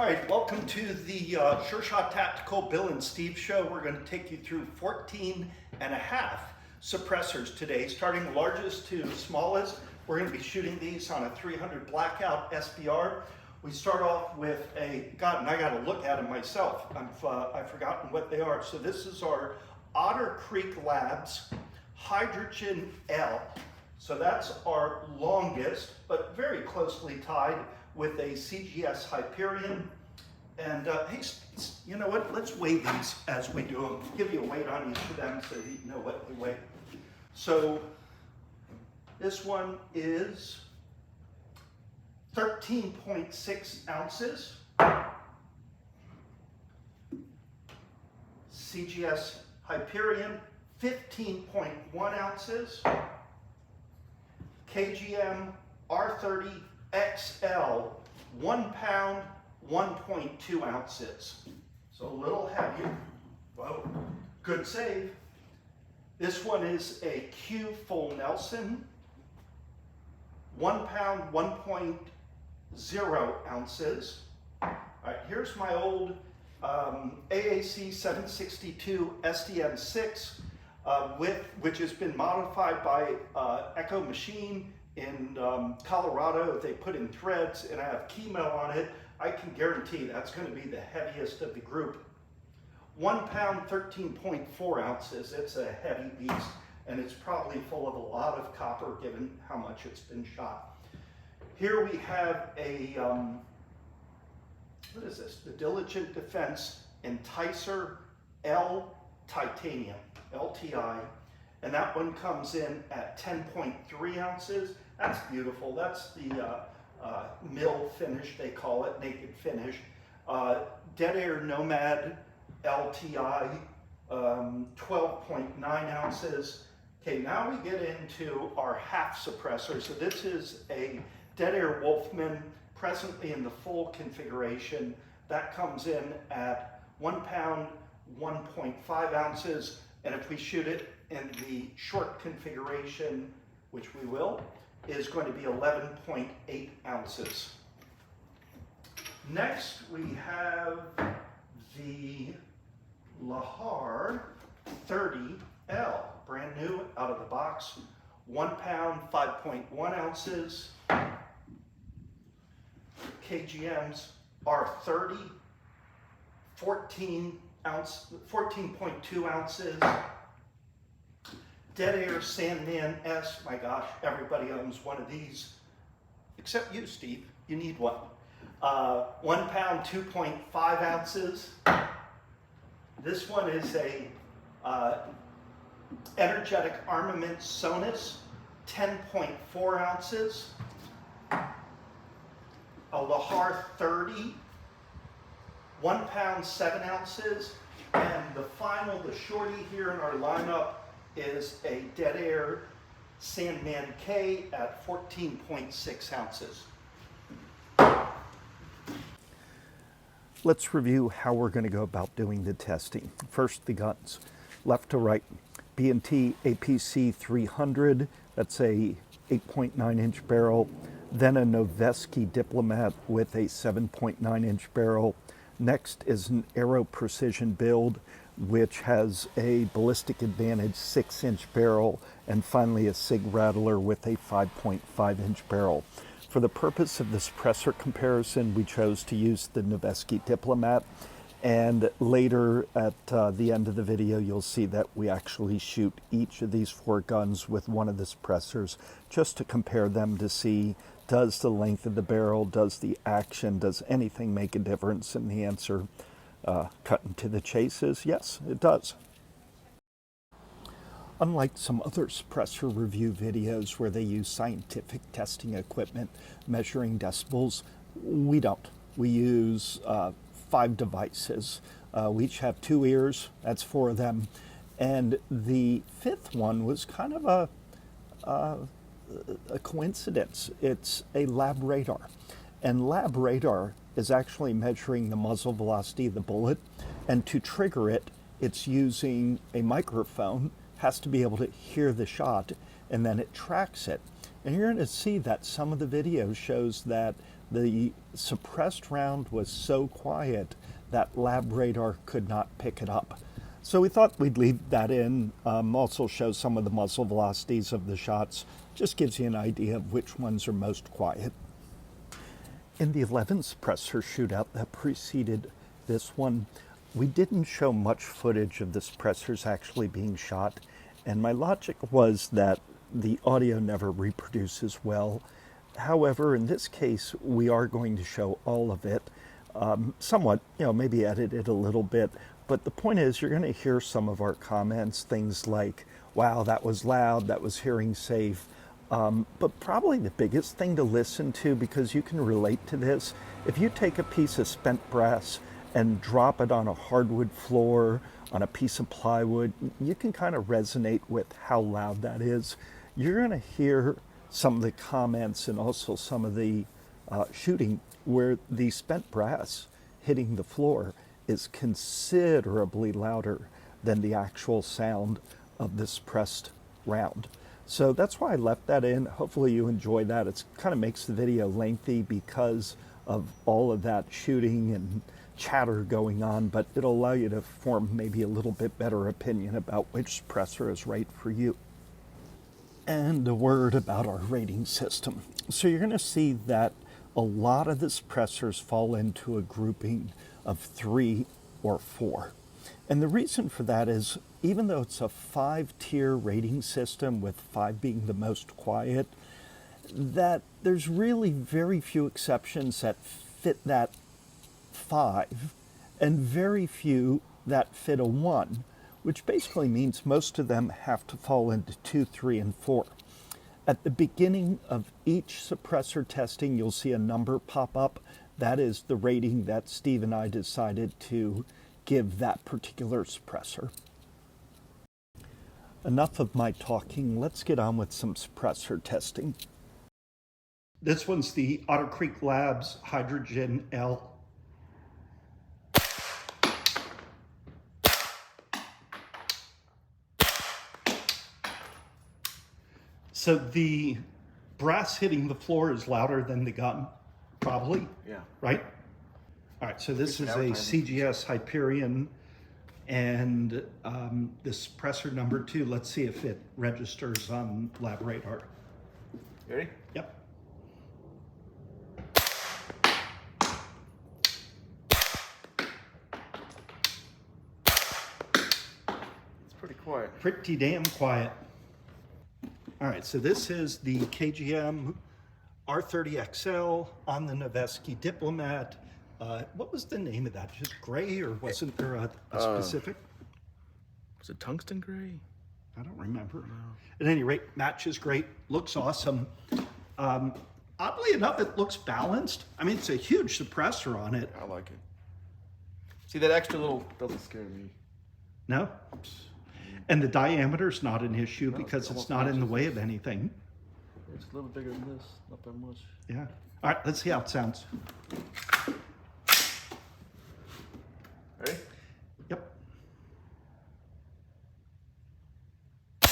right, welcome to the Sure Shot Tactical Bill and Steve show. We're going to take you through 14 and a half suppressors today, starting largest to smallest. We're going to be shooting these on a 300 Blackout SBR. We start off with a, God, and I got to look at them myself. I've forgotten what they are. So this is our Otter Creek Labs Hydrogen L. So that's our longest, but very closely tied with a CGS Hyperion. And hey, you know what? Let's weigh these as we do them. Give you a weight on each of them so you know what they weigh. So this one is 13.6 ounces. CGS Hyperion, 15.1 ounces. KGM R30XL, 1 pound, 1.2 ounces. So a little heavier. Whoa, good save. This one is a Q Full Nelson, 1 pound, 1.0 ounces. All right, here's my old AAC 762 SDM6, which has been modified by Echo Machine in Colorado. They put in threads and I have chemo on it. I can guarantee that's going to be the heaviest of the group. 1 pound, 13.4 ounces. It's a heavy beast and it's probably full of a lot of copper given how much it's been shot. Here we have a, what is this? The Diligent Defense Enticer L Titanium, LTi. And that one comes in at 10.3 ounces. That's beautiful. That's the mill finish, they call it, naked finish. Air Nomad LTi, 12.9 ounces. Okay, now we get into our half suppressor. So this is a Air Wolfman, presently in the full configuration. That comes in at 1 pound, 1.5 ounces. And if we shoot it in the short configuration, which we will, is going to be 11.8 ounces. Next, we have the Lahar-30L, brand new, out of the box. 1 pound, 5.1 ounces. KGM's R30, 14.2 ounces. Air Sandman-S, my gosh, everybody owns one of these, except you, Steve, you need one. 1 pound, 2.5 ounces. This one is a energetic Armament Sonus, 10.4 ounces. A Lahar-30, 1 pound, 7 ounces. And the final, the shorty here in our lineup, is a Air Sandman-K at 14.6 ounces. Let's review how we're going to go about doing the testing. First, the guns, left to right. B&T APC300, that's a 8.9 inch barrel. Then a Noveske Diplomat with a 7.9 inch barrel. Next is an Aero Precision build, which has a Ballistic Advantage 6 inch barrel, and finally a Sig Rattler with a 5.5 inch barrel. For the purpose of the suppressor comparison, we chose to use the Noveske Diplomat, and later at the end of the video, you'll see that we actually shoot each of these 4 guns with one of the suppressors just to compare them to see, does the length of the barrel, does the action, does anything make a difference? And the answer, cutting to the chase, is yes, it does. Unlike some other suppressor review videos where they use scientific testing equipment measuring decibels, we don't. We use 5 devices. We each have 2 ears, that's 4 of them. And the 5th one was kind of a coincidence. It's a lab radar. And lab radar is actually measuring the muzzle velocity of the bullet. And to trigger it, it's using a microphone, has to be able to hear the shot, and then it tracks it. And you're going to see that some of the video shows that the suppressed round was so quiet that lab radar could not pick it up. So we thought we'd leave that in, also show some of the muzzle velocities of the shots, just gives you an idea of which ones are most quiet. In the 11 suppressor shootout that preceded this one, we didn't show much footage of the suppressors actually being shot, and my logic was that the audio never reproduces well. However, in this case, we are going to show all of it, somewhat, maybe edit it a little bit, but the point is you're going to hear some of our comments, things like, wow, that was loud, that was hearing safe. But probably the biggest thing to listen to, because you can relate to this, if you take a piece of spent brass and drop it on a hardwood floor, on a piece of plywood, you can kind of resonate with how loud that is. You're going to hear some of the comments and also some of the shooting where the spent brass hitting the floor is considerably louder than the actual sound of the suppressed round. So that's why I left that in. Hopefully you enjoy that. It kind of makes the video lengthy because of all of that shooting and chatter going on, but it'll allow you to form maybe a little bit better opinion about which suppressor is right for you. And a word about our rating system. So you're going to see that a lot of the suppressors fall into a grouping of 3 or 4. And the reason for that is, even though it's a 5-tier rating system, with 5 being the most quiet, that there's really very few exceptions that fit that 5, and very few that fit a 1, which basically means most of them have to fall into 2, 3, and 4. At the beginning of each suppressor testing, you'll see a number pop up. That is the rating that Steve and I decided to give that particular suppressor. Enough of my talking. Let's get on with some suppressor testing. This one's the Otter Creek Labs Hydrogen L. So the brass hitting the floor is louder than the gun, probably. Yeah. Right? All right, so this is a CGS Hyperion, and the suppressor number 2, let's see if it registers on lab radar. You ready? Yep. It's pretty quiet. Pretty damn quiet. All right, so this is the KGM R30XL on the Noveske Diplomat. What was the name of that? Just gray, or wasn't there a specific? Was it tungsten gray? I don't remember. No. At any rate, matches great, looks awesome. Oddly enough, it looks balanced. I mean, it's a huge suppressor on it. I like it. See, that extra little doesn't scare me. No? And the diameter's not an issue because it's not in the way of anything. It's a little bigger than this, not that much. Yeah. All right, let's see how it sounds. Ready? Yep. I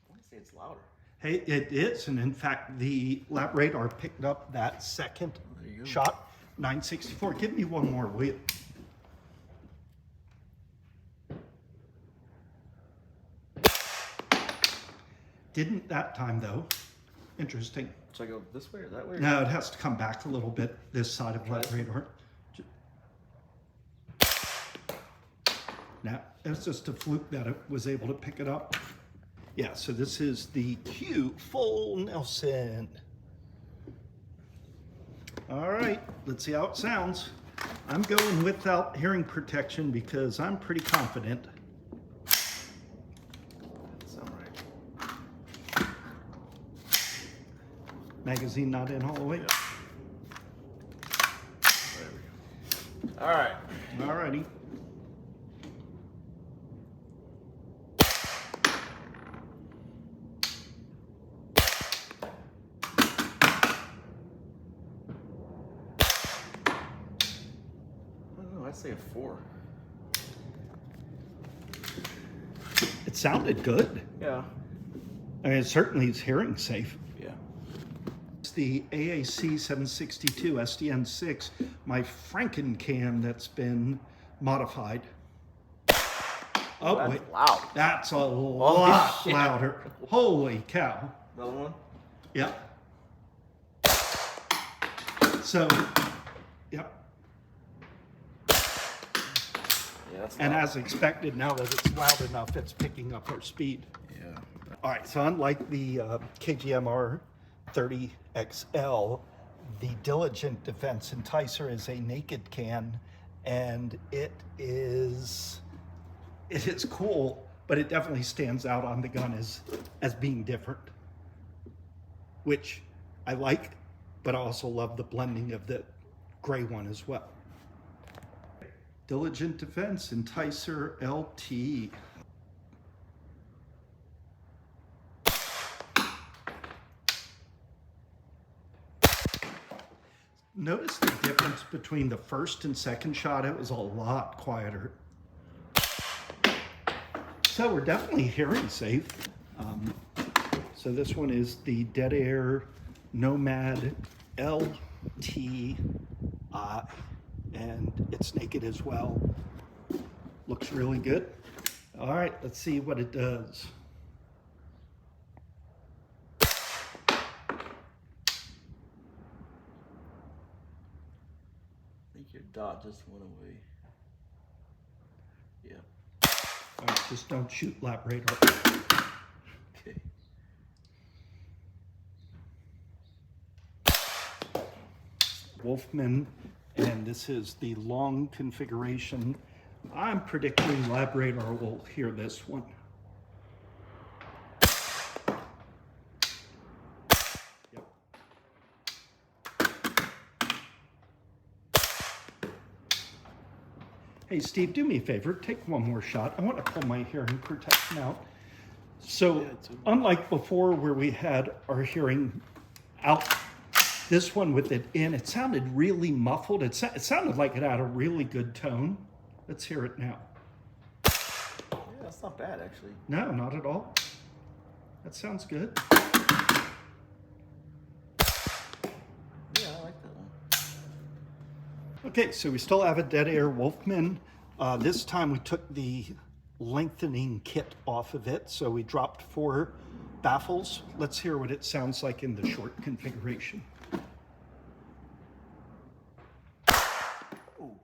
want to say it's louder. Hey, it is, and in fact, the lab radar picked up that second shot, 964. Give me one more, will you? Didn't that time, though. Interesting. Should I go this way or that way? No, it has to come back a little bit, this side of lab radar. Now, it's just a fluke that it was able to pick it up. Yeah, so this is the Q Full Nelson. All right, let's see how it sounds. I'm going without hearing protection because I'm pretty confident. Sound right. Magazine not in all the way? Yeah. There we go. All right. All righty. I'd say a 4. It sounded good. Yeah. I mean, it certainly is hearing safe. Yeah. the AAC 762 SDN6, my FrankenCan that's been modified. Oh, that's wait. loud. That's a lot louder. Holy cow. Another one? Yeah. So, yep. Yeah, that's And loud. as expected, now that it's loud enough, it's picking up our speed. Yeah. All right, so unlike the KGM R30XL, the Diligent Defense Enticer is a naked can, and it is cool, but it definitely stands out on the gun as being different, which I like, but I also love the blending of the gray one as well. Diligent Defense Enticer LTi. Notice the difference between the first and second shot. It was a lot quieter. So we're definitely hearing safe. So this one is the Dead Air Nomad LTi, and it's naked as well. Looks really good. All right, let's see what it does. I think your dot just went away. Yeah. All right, just don't shoot lap radar. Okay. Wolfman, and this is the long configuration. I'm predicting lab radar will hear this one. Yep. Hey Steve, do me a favor, take one more shot. I want to pull my hearing protection out. So unlike before where we had our hearing out, this one with it in, it sounded really muffled. It sounded like it had a really good tone. Let's hear it now. Yeah, that's not bad actually. No, not at all. That sounds good. Yeah, I like that one. Okay, so we still have a Dead Air Wolfman. This time we took the lengthening kit off of it, so we dropped 4 baffles. Let's hear what it sounds like in the short configuration. Ooh,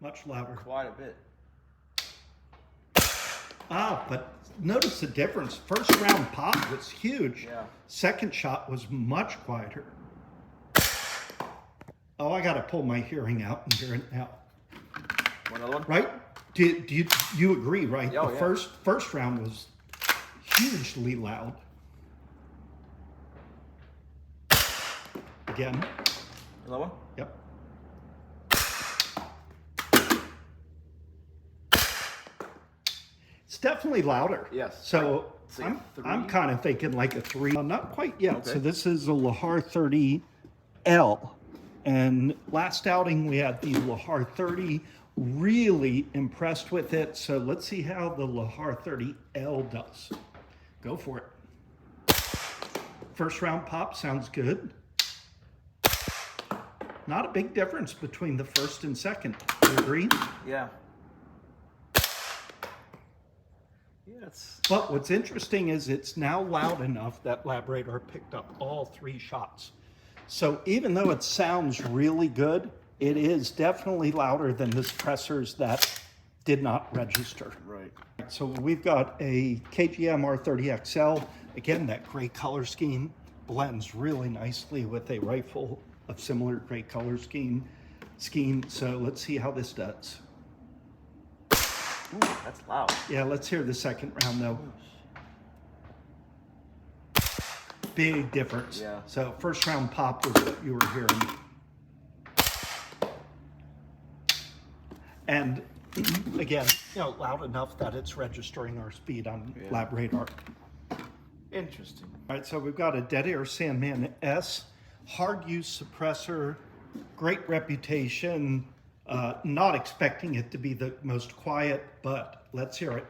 Much louder. quite a bit. But notice the difference. First round pop was huge. Yeah. Second shot was much quieter. Oh, I gotta pull my hearing out and hear it now. Another one? Right? Do you agree, right? Oh, The yeah. first round was hugely loud. Again. Another one? Yep. It's definitely louder. Yes. So Say a 3? I'm kind of thinking like a 3. Not quite yet. Okay. So this is a Lahar-30L. And last outing we had the Lahar-30. Really impressed with it. So let's see how the Lahar-30L does. Go for it. First round pop sounds good. Not a big difference between the first and second. You agree? Yeah. Yeah, it's... But what's interesting is it's now loud enough that lab radar picked up all 3 shots. So even though it sounds really good, it is definitely louder than the suppressors that did not register. Right. So we've got a KGM R30XL. Again, that gray color scheme blends really nicely with a rifle of similar gray color scheme. So let's see how this does. Ooh, that's loud. Yeah, let's hear the second round though. Big difference. Yeah. So first round pop was what you were hearing. And again, loud enough that it's registering our speed on lab radar. Interesting. All right, so we've got a Dead Air Sandman-S, hard use suppressor, great reputation, not expecting it to be the most quiet, but let's hear it.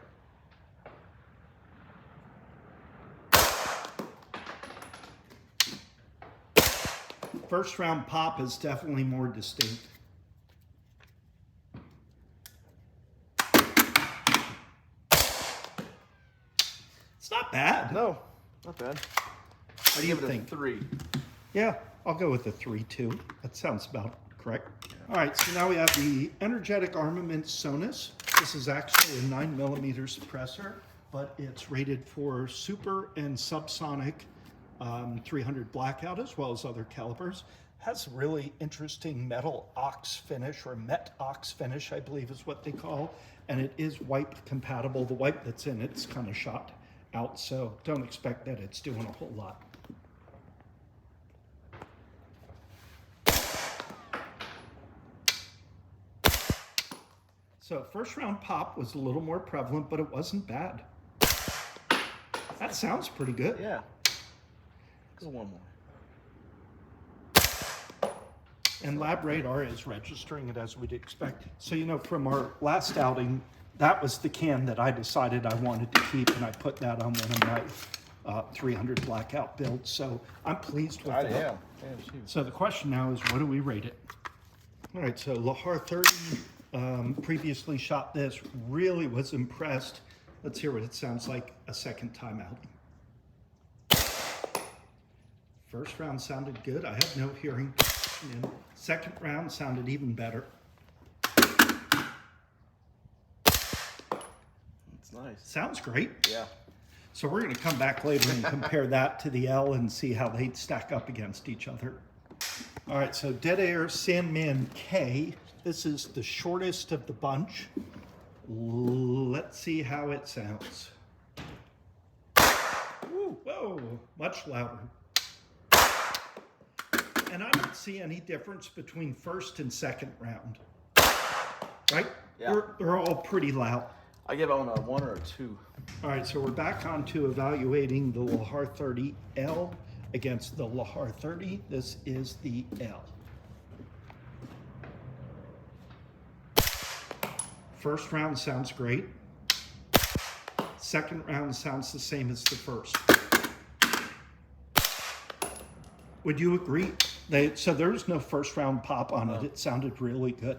first round pop is definitely more distinct. It's not bad. No, not bad. What do you Give it a think? 3. Yeah, I'll go with a 3-2. That sounds about correct. All right, so now we have the energetic Armament Sonus. This is actually a 9mm suppressor, but it's rated for super and subsonic 300 Blackout as well as other calibers. Has a really interesting metal ox finish, or met ox finish, I believe is what they call, and it is wipe compatible. The wipe that's in it's kind of shot out, so don't expect that it's doing a whole lot. So first round pop was a little more prevalent, but it wasn't bad. That sounds pretty good. Yeah. Go one more. And Lab Radar is registering it as we'd expect. So, you know, from our last outing, that was the can that I decided I wanted to keep, and I put that on one of my 300 Blackout builds. So I'm pleased with that. Yeah. So the question now is, what do we rate it? All right, so Lahar-30 previously shot this, really was impressed. Let's hear what it sounds like a second time outing. First round sounded good. I have no hearing. And second round sounded even better. It's nice. Sounds great. Yeah. So we're going to come back later and compare that to the L and see how they stack up against each other. All right, so Dead Air Sandman-K. This is the shortest of the bunch. Let's see how it sounds. Ooh, whoa, much louder. And I don't see any difference between first and second round. Right? Yeah. They're all pretty loud. I give it on a 1 or a 2. All right, so we're back on to evaluating the Lahar-30L against the Lahar-30. This is the L. First round sounds great. Second round sounds the same as the first. Would you agree? So there's no first round pop on it. It sounded really good.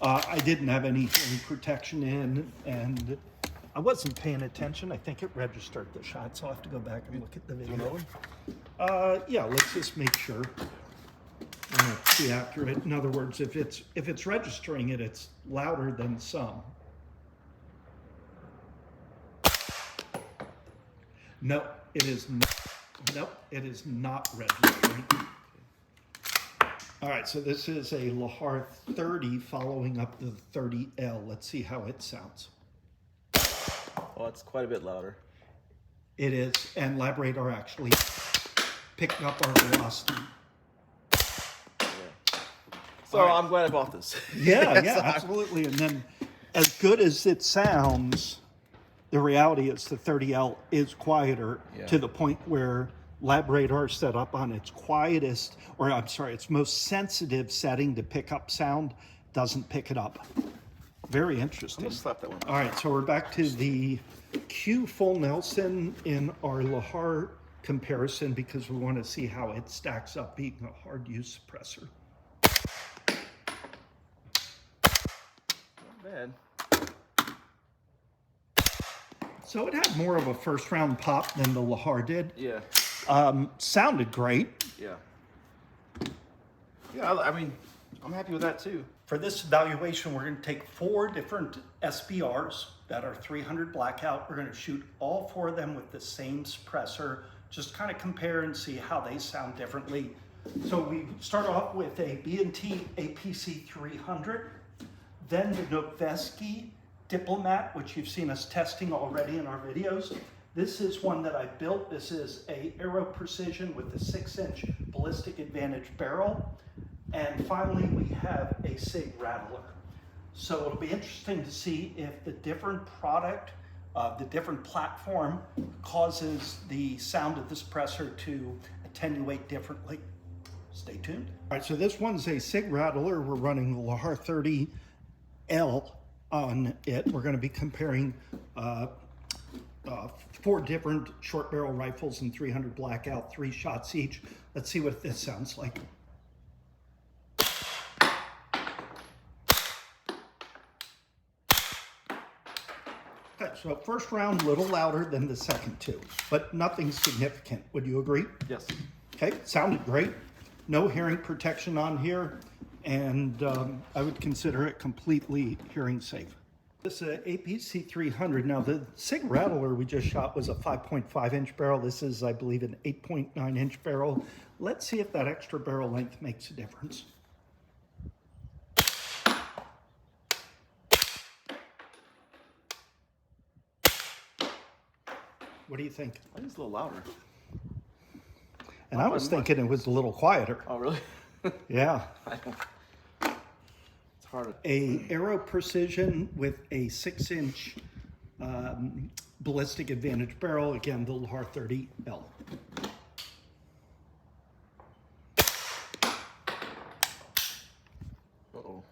I didn't have any hearing protection in, and I wasn't paying attention. I think it registered the shot, so I'll have to go back and look at the video. Yeah, let's just make sure it's be accurate. In other words, if it's registering it, it's louder than some. No, it is not. Nope, it is not registering. All right, so this is a Lahar-30 following up the 30L. Let's see how it sounds. Oh, it's quite a bit louder. It is, and Lab Radar actually picked up our velocity. Yeah. So All right. I'm glad I bought this. Yeah, yeah, absolutely. And then as good as it sounds, the reality is the 30L is quieter to the point where Lab Radar set up on its quietest, or I'm sorry, its most sensitive setting to pick up sound, doesn't pick it up. Very interesting. I'm gonna slap that one. All right, so we're back to the Q full Nelson in our Lahar comparison because we want to see how it stacks up being a hard use suppressor. Not bad. So it had more of a first round pop than the Lahar did. Yeah. Sounded great. Yeah. Yeah, I mean, I'm happy with that too. For this evaluation, we're going to take 4 different SBRs that are 300 Blackout. We're going to shoot all 4 of them with the same suppressor, just kind of compare and see how they sound differently. So we start off with a B&T APC300, then the Noveske Diplomat, which you've seen us testing already in our videos. This is one that I built. This is a Aero Precision with a 6-inch Ballistic Advantage barrel. And finally, we have a Sig Rattler. So it'll be interesting to see if the different product, the different platform causes the sound of the suppressor to attenuate differently. Stay tuned. All right, so this one's a Sig Rattler. We're running the Lahar-30L on it. We're going to be comparing 4 different short barrel rifles and 300 Blackout, 3 shots each. Let's see what this sounds like. So first round, a little louder than the second two, but nothing significant. Would you agree? Yes. Okay, sounded great. No hearing protection on here, and I would consider it completely hearing safe. This is APC300. Now the Sig Rattler we just shot was a 5.5 inch barrel. This is, I believe, an 8.9 inch barrel. Let's see if that extra barrel length makes a difference. What do you think? I think it's a little louder. And I was thinking it was a little quieter. Oh, really? Yeah. It's hard. A Aero Precision with a 6-inch ballistic advantage barrel. Again, the Lahar-30L. Uh-oh.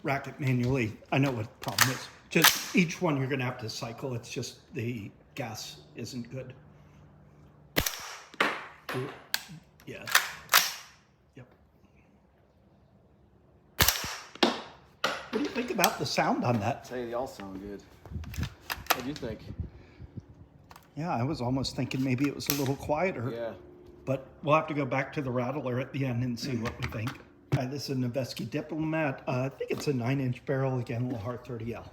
Rack it manually. I know what the problem is. Just each one you're going to have to cycle. It's just the gas isn't good. Yeah. Yep. What do you think about the sound on that? I'll tell you, they all sound good. What do you think? Yeah, I was almost thinking maybe it was a little quieter. Yeah. But we'll have to go back to the Rattler at the end and see what we think. This is a Noveske Diplomat. I think it's a 9-inch barrel, again, Lahar-30L.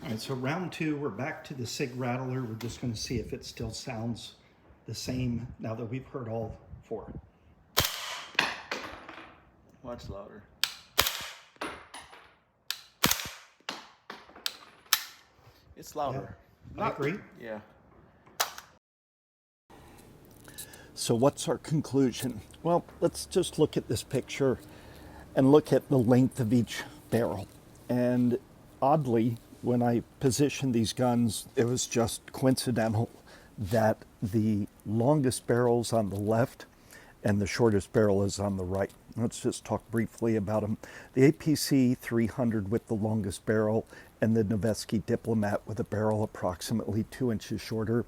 All right, so round two, we're back to the Sig Rattler. We're just going to see if it still sounds the same now that we've heard all four. Much louder. It's louder. Yeah, I agree. Yeah. So what's our conclusion? Well, let's just look at this picture and look at the length of each barrel. And oddly, when I positioned these guns, it was just coincidental that the longest barrel's on the left and the shortest barrel is on the right. Let's just talk briefly about them. The APC300 with the longest barrel and the Noveske Diplomat with a barrel approximately 2 inches shorter.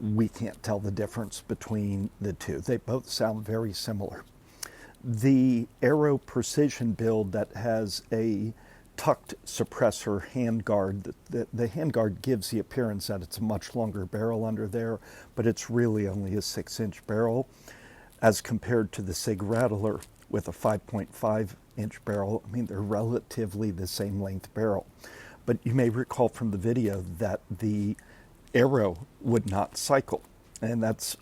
We can't tell the difference between the two. They both sound very similar. The Aero Precision build that has a tucked suppressor handguard, the handguard gives the appearance that it's a much longer barrel under there, but it's really only a 6-inch barrel as compared to the Sig Rattler with a 5.5 inch barrel. I mean, they're relatively the same length barrel. But you may recall from the video that the Aero would not cycle. And that's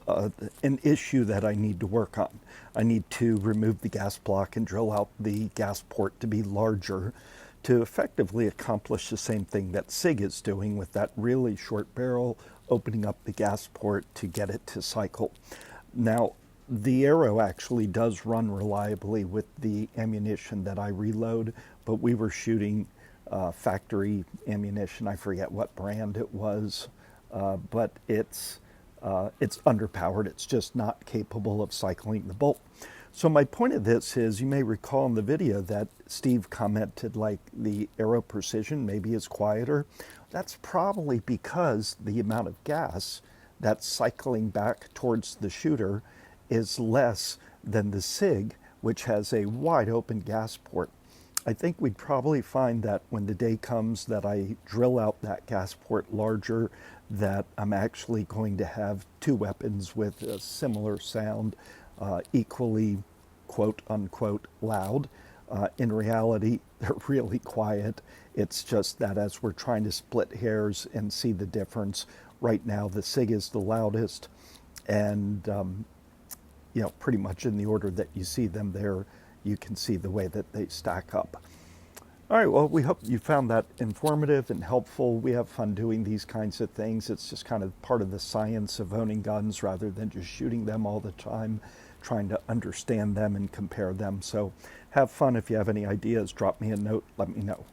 an issue that I need to work on. I need to remove the gas block and drill out the gas port to be larger to effectively accomplish the same thing that Sig is doing with that really short barrel, opening up the gas port to get it to cycle. Now, the Aero actually does run reliably with the ammunition that I reload, but we were shooting factory ammunition. I forget what brand it was, but it's underpowered. It's just not capable of cycling the bolt. So my point of this is, you may recall in the video that Steve commented like the Aero Precision maybe is quieter. That's probably because the amount of gas that's cycling back towards the shooter is less than the Sig, which has a wide open gas port. I think we'd probably find that when the day comes that I drill out that gas port larger, that I'm actually going to have two weapons with a similar sound, equally quote unquote loud. In reality, they're really quiet. It's just that as we're trying to split hairs and see the difference, right now the Sig is the loudest, and you know, pretty much in the order that you see them there, you can see the way that they stack up. All right, well, we hope you found that informative and helpful. We have fun doing these kinds of things. It's just kind of part of the science of owning guns rather than just shooting them all the time, trying to understand them and compare them. So have fun. If you have any ideas, drop me a note, let me know.